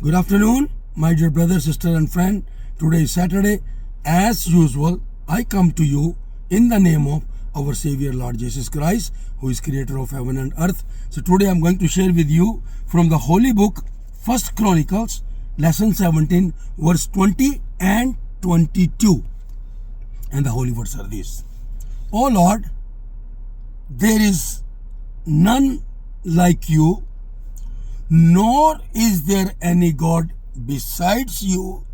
Good afternoon, my dear brother, sister, and friend. Today is Saturday. As usual, I come to you in the name of our Savior Lord Jesus Christ, who is creator of heaven and earth. So today I'm going to share with you from the Holy Book, 1 Chronicles, lesson 17, verse 20 and 22. And the holy words are these. O Lord, there is none like you, nor is there any God besides you,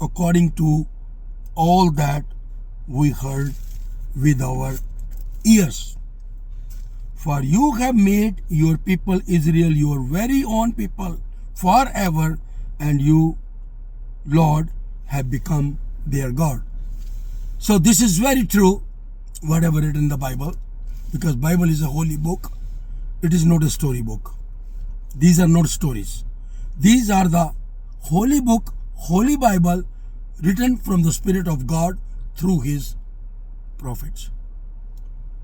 according to all that we heard with our ears. For you have made your people Israel your very own people forever, and you, Lord, have become their God. So this is very true, whatever written in the Bible, because Bible is a holy book. It is not a story book. These are not stories. These are the holy book, holy Bible, written from the Spirit of God through His prophets.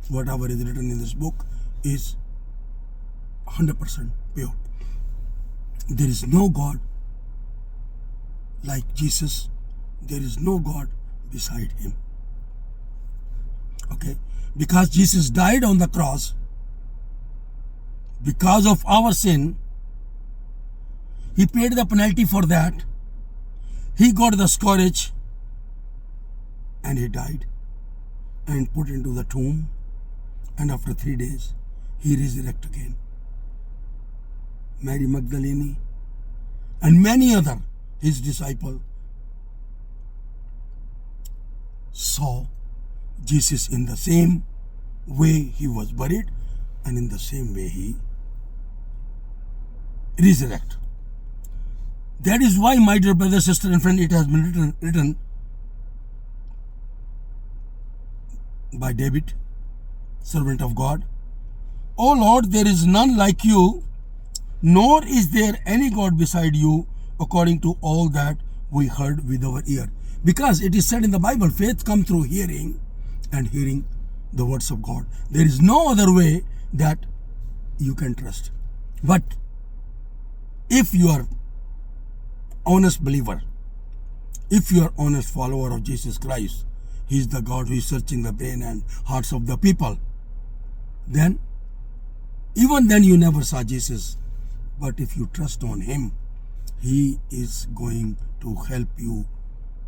Whatever is written in this book is 100% pure. There is no God like Jesus. There is no God beside Him. Okay? Because Jesus died on the cross, because of our sin, He paid the penalty for that. He got the scourge and He died and put into the tomb, and after 3 days He resurrected again. Mary Magdalene and many other His disciples saw Jesus in the same way He was buried, and in the same way He resurrected. That is why, my dear brother, sister, and friend, it has been written by David, servant of God. O Lord, there is none like you, nor is there any God beside you, according to all that we heard with our ear. Because it is said in the Bible, faith comes through hearing, and hearing the words of God. There is no other way that you can trust. But if you are honest believer, if you are honest follower of Jesus Christ, He is the God who is searching the brain and hearts of the people, then even then you never saw Jesus. But if you trust on Him, He is going to help you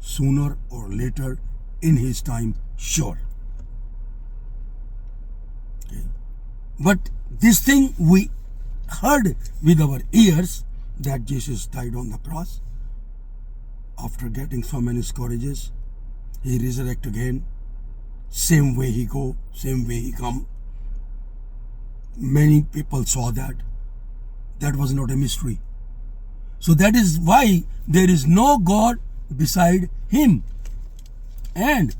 sooner or later in His time, sure. Okay. But this thing we heard with our ears, that Jesus died on the cross. After getting so many scourges, He resurrected again. Same way He go, same way He come. Many people saw that. That was not a mystery. So that is why there is no God beside Him. And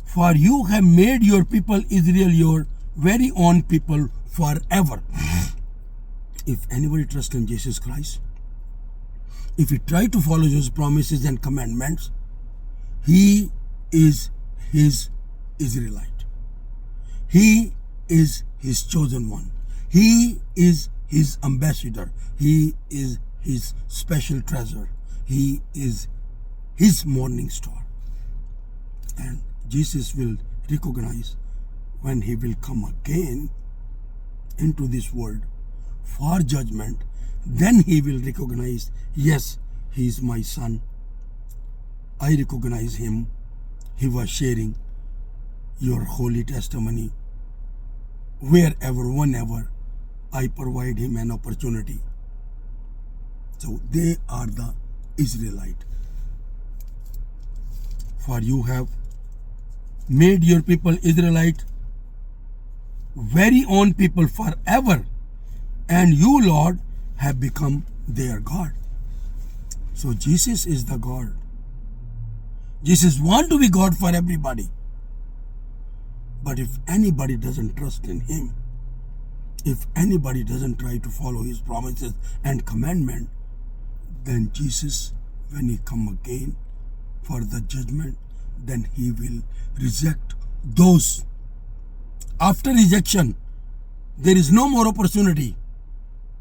for you have made your people Israel your very own people forever. If anybody trusts in Jesus Christ, if he try to follow His promises and commandments, he is His Israelite. He is His chosen one. He is His ambassador. He is His special treasure. He is His morning star. And Jesus will recognize when He will come again into this world for judgment. Then He will recognize, yes, He is my son. I recognize Him. He was sharing your holy testimony wherever, whenever I provide Him an opportunity. So they are the Israelite. For you have made your people Israelite very own people forever, and you, Lord, have become their God. So Jesus is the God. Jesus wants to be God for everybody. But if anybody doesn't trust in Him, if anybody doesn't try to follow His promises and commandment, then Jesus, when He come again for the judgment, then He will reject those. After rejection, there is no more opportunity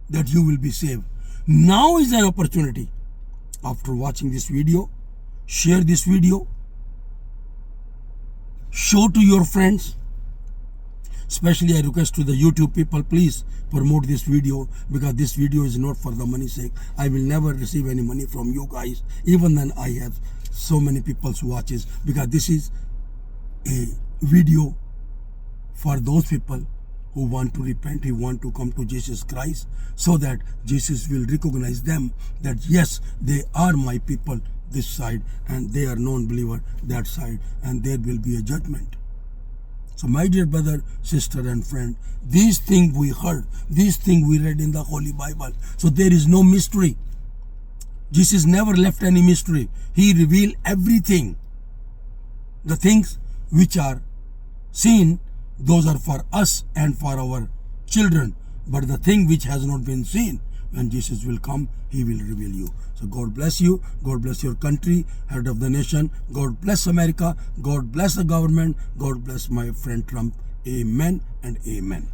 that you will be saved. Now is an opportunity. After watching this video, share this video, show to your friends. Especially I request to the YouTube people, please promote this video, because this video is not for the money sake. I will never receive any money from you guys. Even then I have so many people who watches, because this is a video for those people who want to repent, who want to come to Jesus Christ, so that Jesus will recognize them that yes, they are my people this side and they are non-believer that side, and there will be a judgment. So my dear brother, sister and friend, these things we heard, these things we read in the Holy Bible. So there is no mystery. Jesus never left any mystery. He revealed everything. The things which are seen, those are for us and for our children. But the thing which has not been seen, when Jesus will come, he will reveal you. So God bless you. God bless your country, head of the nation. God bless America. God bless the government. God bless my friend Trump. Amen and amen.